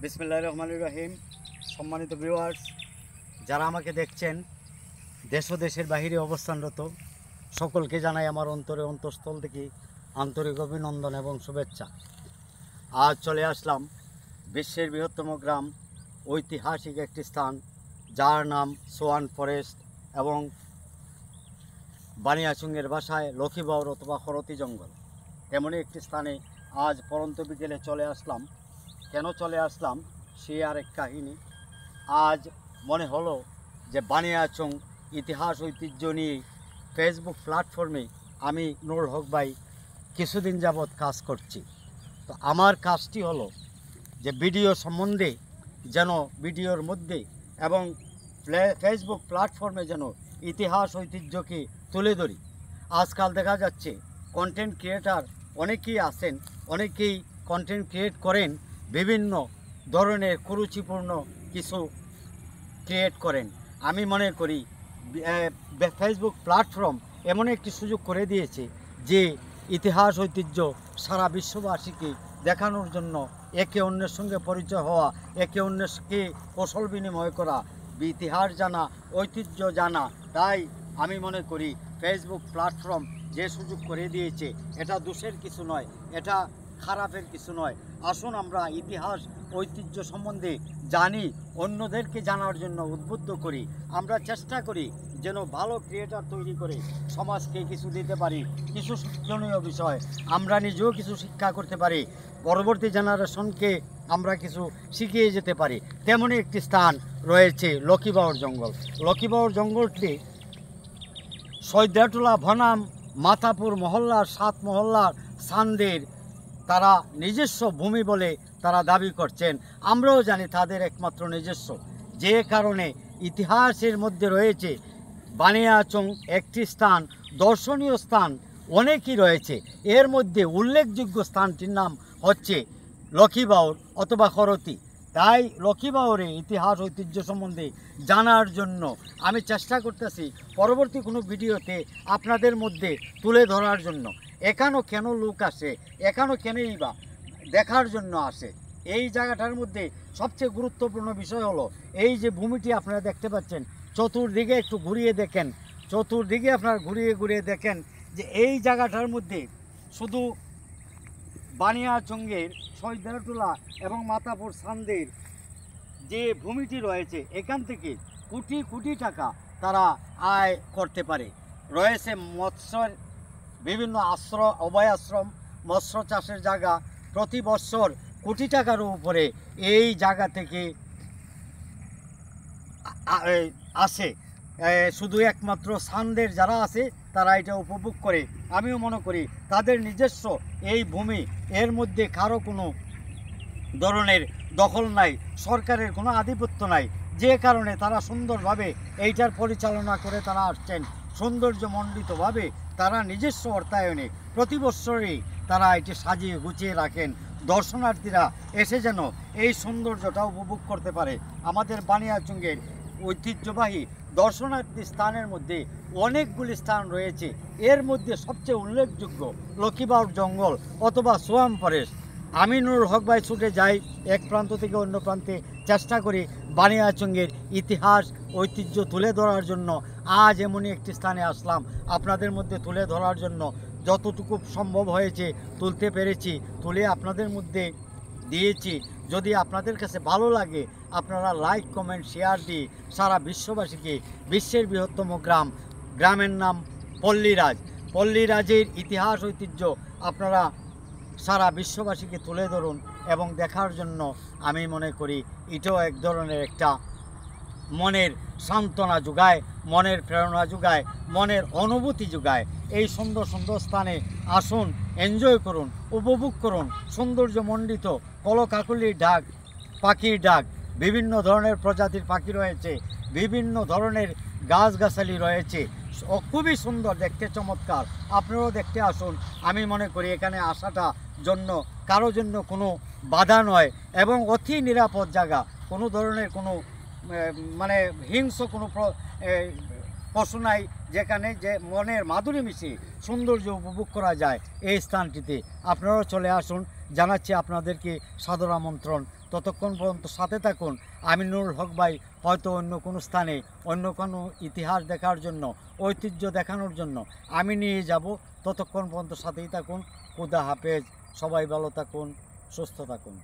বিসমিল্লাহির রহমানির রহিম। সম্মানিত ভিউয়ার্স, যারা আমাকে দেখছেন দেশ ও দেশের বাহিরে অবস্থানরত, সকলকে জানাই আমার অন্তঃস্থল থেকে আন্তরিক অভিনন্দন এবং শুভেচ্ছা। আজ চলে আসলাম বিশ্বের বৃহত্তম গ্রাম, ঐতিহাসিক একটি স্থান যার নাম সোয়ান ফরেস্ট এবং বানিয়াচুংয়ের ভাষায় লক্ষ্মীবাউর অথবা হরতি জঙ্গল। এমনই একটি স্থানে আজ পরন্ত বিকেলে চলে আসলাম। কেন চলে আসলাম সে আরেক কাহিনী। আজ মনে হলো যে বানিয়াচং ইতিহাস ঐতিহ্য নিয়ে ফেসবুক প্ল্যাটফর্মে আমি নুরুল হক ভাই কিছুদিন যাবৎ কাজ করছি। তো আমার কাজটি হলো যে ভিডিও সম্বন্ধে যেন ভিডিওর মধ্যে এবং ফেসবুক প্ল্যাটফর্মে যেন ইতিহাস ঐতিহ্যকে তুলে ধরি। আজকাল দেখা যাচ্ছে কন্টেন্ট ক্রিয়েটার অনেকেই আছেন, অনেকেই কন্টেন্ট ক্রিয়েট করেন, বিভিন্ন ধরনের কুরুচিপূর্ণ কিছু ক্রিয়েট করেন। আমি মনে করি ফেসবুক প্ল্যাটফর্ম এমন একটি সুযোগ করে দিয়েছে যে ইতিহাস ঐতিহ্য সারা বিশ্ববাসীকে দেখানোর জন্য, একে অন্যের সঙ্গে পরিচয় হওয়া, একে অন্যকে কৌশল বিনিময় করা, ইতিহাস জানা, ঐতিহ্য জানা। তাই আমি মনে করি ফেসবুক প্ল্যাটফর্ম যে সুযোগ করে দিয়েছে এটা দোষের কিছু নয়, এটা খারাপের কিছু নয়। আসুন আমরা ইতিহাস ঐতিহ্য সম্বন্ধে জানি, অন্যদেরকে জানার জন্য উদ্বুদ্ধ করি। আমরা চেষ্টা করি যেন ভালো ক্রিয়েটার তৈরি করে সমাজকে কিছু দিতে পারি, কিছু শিক্ষণীয় বিষয় আমরা নিজেও কিছু শিক্ষা করতে পারি, পরবর্তী জেনারেশনকে আমরা কিছু শিখিয়ে যেতে পারি। তেমনই একটি স্থান রয়েছে লক্ষ্মীবাউর জঙ্গল। লক্ষ্মীবাউর জঙ্গলটি সৈদাটোলা বনাম মাথাপুর মহল্লার 7 মহল্লার সানদের তারা নিজস্ব ভূমি বলে তারা দাবি করছেন। আমরাও জানি তাদের একমাত্র নিজস্ব, যে কারণে ইতিহাসের মধ্যে রয়েছে বানিয়াচং একটি স্থান, দর্শনীয় স্থান অনেকই রয়েছে। এর মধ্যে উল্লেখযোগ্য স্থানটির নাম হচ্ছে লক্ষ্মীবাউর অথবা হরতি। তাই লক্ষ্মীবাউরে ইতিহাস ঐতিহ্য সম্বন্ধে জানার জন্য আমি চেষ্টা করতেছি পরবর্তী কোনো ভিডিওতে আপনাদের মধ্যে তুলে ধরার জন্য। এখানেও কেন লোক আসে, এখানেও কেনই বা দেখার জন্য আসে। এই জায়গাটার মধ্যে সবচেয়ে গুরুত্বপূর্ণ বিষয় হলো এই যে ভূমিটি আপনারা দেখতে পাচ্ছেন, চতুর্দিকে একটু ঘুরিয়ে দেখেন, চতুর্দিকে আপনারা ঘুরিয়ে ঘুরিয়ে দেখেন যে এই জায়গাটার মধ্যে শুধু বানিয়াচংয়ের সৈদাটোলা এবং মাথাপুর সানদের যে ভূমিটি রয়েছে এখান থেকে কোটি কোটি টাকা তারা আয় করতে পারে। রয়েছে মৎস্যের বিভিন্ন আশ্রম, অভয় আশ্রম, মৎস্য চাষের জায়গা। প্রতি বছর কোটি টাকার উপরে এই জায়গা থেকে আসে। শুধু একমাত্র সানদের যারা আছে তারা এটা উপভোগ করে। আমিও মনে করি তাদের নিজস্ব এই ভূমি, এর মধ্যে কারো কোনো ধরনের দখল নাই, সরকারের কোনো আধিপত্য নাই, যে কারণে তারা সুন্দরভাবে এইটার পরিচালনা করে তারা আসছেন। সৌন্দর্যমণ্ডিতভাবে তারা নিজস্ব অর্থায়নে প্রতি বছরই তারা এটি সাজিয়ে গুছিয়ে রাখেন। দর্শনার্থীরা এসে যেন এই সৌন্দর্যটা উপভোগ করতে পারে। আমাদের বানিয়াচংয়ের ঐতিহ্যবাহী দর্শনার্থী স্থানের মধ্যে অনেকগুলি স্থান রয়েছে। এর মধ্যে সবচেয়ে উল্লেখযোগ্য লক্ষ্মীবাউর জঙ্গল অথবা সোয়ান ফরেস্ট। আমি নুরুল হক ভাই ছুটে যাই এক প্রান্ত থেকে অন্য প্রান্তে, চেষ্টা করি বানিয়াচংয়ের ইতিহাস ঐতিহ্য তুলে ধরার জন্য। আজ এমনই একটি স্থানে আসলাম আপনাদের মধ্যে তুলে ধরার জন্য। যতটুকু সম্ভব হয়েছে তুলতে পেরেছি, তুলে আপনাদের মধ্যে দিয়েছি। যদি আপনাদের কাছে ভালো লাগে আপনারা লাইক, কমেন্ট, শেয়ার দিয়ে সারা বিশ্ববাসীকে বিশ্বের বৃহত্তম গ্রামের নাম পল্লীরাজ, পল্লীরাজের ইতিহাস ঐতিহ্য আপনারা সারা বিশ্ববাসীকে তুলে ধরুন এবং দেখার জন্য আমি মনে করি এটাও এক ধরনের একটা মনের সান্ত্বনা যোগায়, মনের প্রেরণা যোগায়, মনের অনুভূতি যোগায়। এই সুন্দর সুন্দর স্থানে আসুন, এনজয় করুন, উপভোগ করুন। সৌন্দর্যমণ্ডিত কলকাকলির ডাক, পাখির ডাক, বিভিন্ন ধরনের প্রজাতির পাখি রয়েছে, বিভিন্ন ধরনের গাছগাছালি রয়েছে, খুবই সুন্দর দেখতে, চমৎকার। আপনারাও দেখতে আসুন। আমি মনে করি এখানে আসাটা জন্য কারো জন্য কোনো বাধা নয় এবং অতি নিরাপদ জায়গা। কোনো ধরনের কোনো মানে হিংস্র কোনো পশু নাই, যেখানে যে মনের মাধুরী মিশিয়ে সৌন্দর্য উপভোগ করা যায় এই স্থানটিতে। আপনারাও চলে আসুন, জানাচ্ছি আপনাদেরকে সাদর আমন্ত্রণ। ততক্ষণ পর্যন্ত সাথে থাকুন। আমি নুরুল হক ভাই হয়তো অন্য কোনো স্থানে অন্য কোনো ইতিহাস দেখার জন্য, ঐতিহ্য দেখানোর জন্য আমি নিয়ে যাব। ততক্ষণ পর্যন্ত সাথেই থাকুন। খুদা হাফেজ। সবাই ভালো থাকুন, সুস্থ থাকুন।